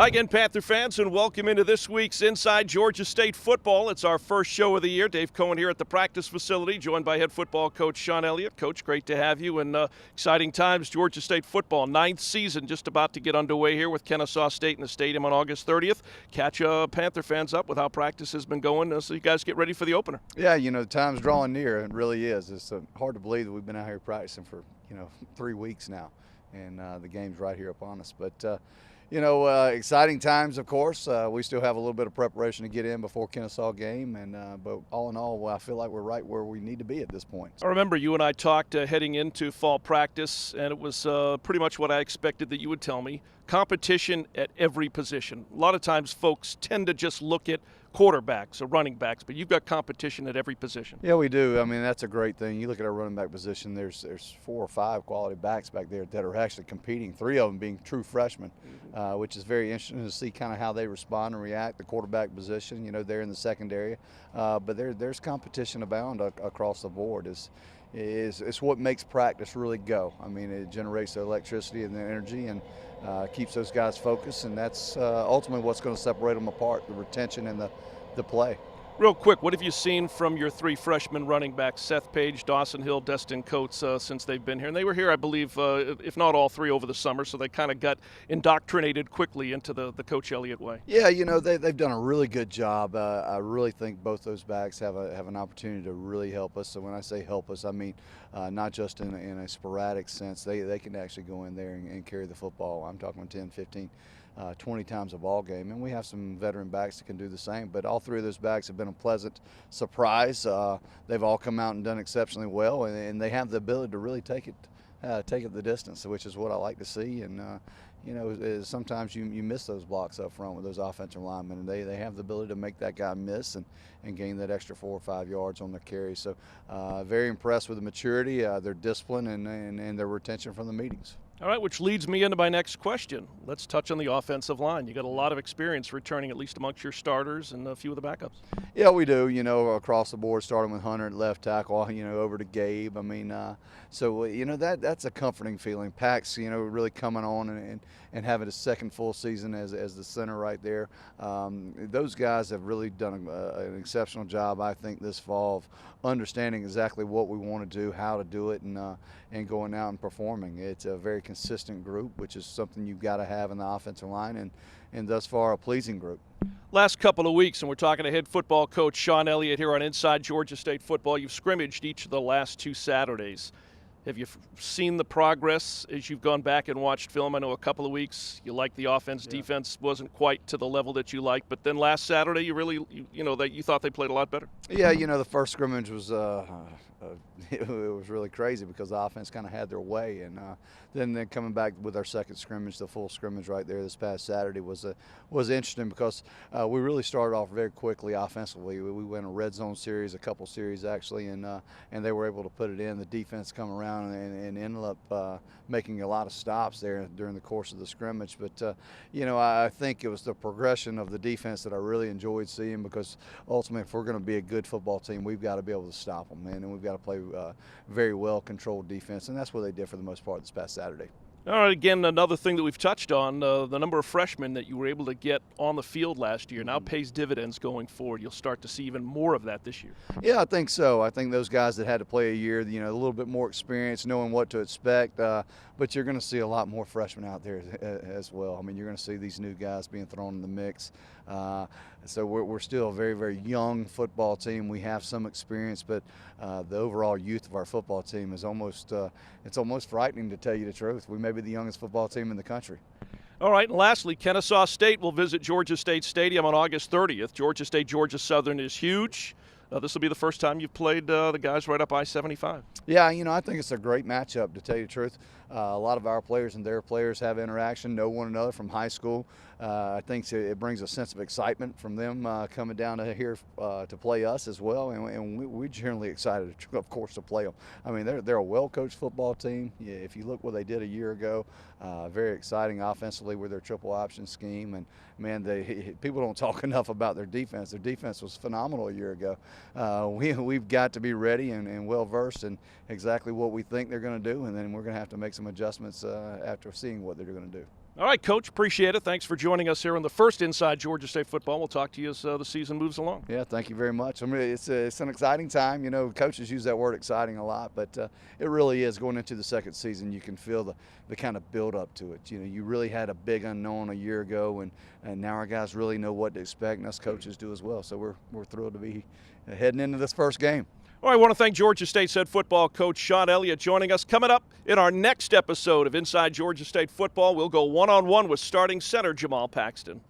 again, Panther fans, and welcome into this week's Inside Georgia State Football. It's our first show of the year. Dave Cohen here at the practice facility, joined by head football coach Shawn Elliott. Coach, great to have you, and exciting times, Georgia State football. 9th season just about to get underway here with Kennesaw State in the stadium on August 30th. Catch Panther fans up with how practice has been going so you guys get ready for the opener. Yeah, the time's drawing near. It really is. It's hard to believe that we've been out here practicing for, 3 weeks now, and the game's right here upon us. But, exciting times, of course. We still have a little bit of preparation to get in before Kennesaw game, but all in all, I feel like we're right where we need to be at this point. I remember you and I talked heading into fall practice, and it was pretty much what I expected that you would tell me. Competition at every position. A lot of times folks tend to just look at quarterbacks or running backs, but you've got competition at every position. Yeah, we do. I mean, that's a great thing. You look at our running back position, there's 4 or 5 quality backs back there that are actually competing, 3 of them being true freshmen, which is very interesting to see kind of how they respond and react. The quarterback position, they're in the secondary, but there's competition abound across the board. It's what makes practice really go. I mean, it generates the electricity and the energy and keeps those guys focused, and that's ultimately what's going to separate them apart, the retention and the play. Real quick, what have you seen from your 3 freshman running backs, Seth Page, Dawson Hill, Destin Coates, since they've been here? And they were here, I believe, if not all 3 over the summer, so they kind of got indoctrinated quickly into the Coach Elliott way. Yeah, they've done a really good job. I really think both those backs have an opportunity to really help us. So when I say help us, I mean not just in a sporadic sense. They can actually go in there and carry the football. I'm talking 10, 15, 20 times a ball game, and we have some veteran backs that can do the same. But all 3 of those backs have been a pleasant surprise. They've all come out and done exceptionally well, and they have the ability to really take it the distance, which is what I like to see. And sometimes you miss those blocks up front with those offensive linemen, and they have the ability to make that guy miss and gain that extra 4 or 5 yards on their carry. So very impressed with the maturity, their discipline, and their retention from the meetings. All right, which leads me into my next question. Let's touch on the offensive line. You got a lot of experience returning, at least amongst your starters and a few of the backups. Yeah, we do, across the board, starting with Hunter at left tackle, over to Gabe. I mean, that's a comforting feeling. Pax, really coming on and having a second full season as the center right there. Those guys have really done an exceptional job, I think, this fall of understanding exactly what we want to do, how to do it, and going out and performing. It's a very consistent group, which is something you've got to have in the offensive line, and thus far a pleasing group. Last couple of weeks, and we're talking to head football coach Shawn Elliott here on Inside Georgia State Football. You've scrimmaged each of the last 2 Saturdays. Have you seen the progress as you've gone back and watched film? I know a couple of weeks you liked the offense. Yeah. Defense wasn't quite to the level that you liked, but then last Saturday you really, that you thought they played a lot better. Yeah, the first scrimmage was it was really crazy because the offense kind of had their way, and then coming back with our second scrimmage, the full scrimmage right there this past Saturday was interesting because we really started off very quickly offensively. We went a red zone series, a couple series actually, and they were able to put it in. The defense come around and ended up making a lot of stops there during the course of the scrimmage. But I think it was the progression of the defense that I really enjoyed seeing, because ultimately, if we're going to be a good football team, we've got to be able to stop them, and we've got to play very well controlled defense, and that's what they did for the most part this past Saturday. All right, again, another thing that we've touched on, the number of freshmen that you were able to get on the field last year now pays dividends going forward. You'll start to see even more of that this year. Yeah, I think so. I think those guys that had to play a year, a little bit more experience, knowing what to expect, but you're going to see a lot more freshmen out there as well. I mean, you're going to see these new guys being thrown in the mix. So we're still a very, very young football team. We have some experience, but the overall youth of our football team is almost frightening, to tell you the truth. We may be the youngest football team in the country. All right, and lastly, Kennesaw State will visit Georgia State Stadium on August 30th. Georgia State, Georgia Southern is huge. This will be the first time you've played the guys right up I-75. Yeah, I think it's a great matchup, to tell you the truth. A lot of our players and their players have interaction, know one another from high school. I think it brings a sense of excitement from them coming down to here to play us as well, and we're generally excited, of course, to play them. I mean, they're a well-coached football team. Yeah, if you look what they did a year ago, very exciting offensively with their triple option scheme, and man, people don't talk enough about their defense. Their defense was phenomenal a year ago. We've got to be ready and well-versed in exactly what we think they're going to do, and then we're going to have to make some adjustments after seeing what they're going to do. All right, Coach, appreciate it. Thanks for joining us here on the first Inside Georgia State Football. We'll talk to you as the season moves along. Yeah, thank you very much. I mean, it's an exciting time. You know, coaches use that word exciting a lot, but it really is. Going into the second season, you can feel the kind of build up to it. You know, you really had a big unknown a year ago, and now our guys really know what to expect, and us coaches do as well. So we're thrilled to be heading into this first game. All right, I want to thank Georgia State's head football coach Shawn Elliott joining us. Coming up in our next episode of Inside Georgia State Football, we'll go one-on-one with starting center Jamal Paxton.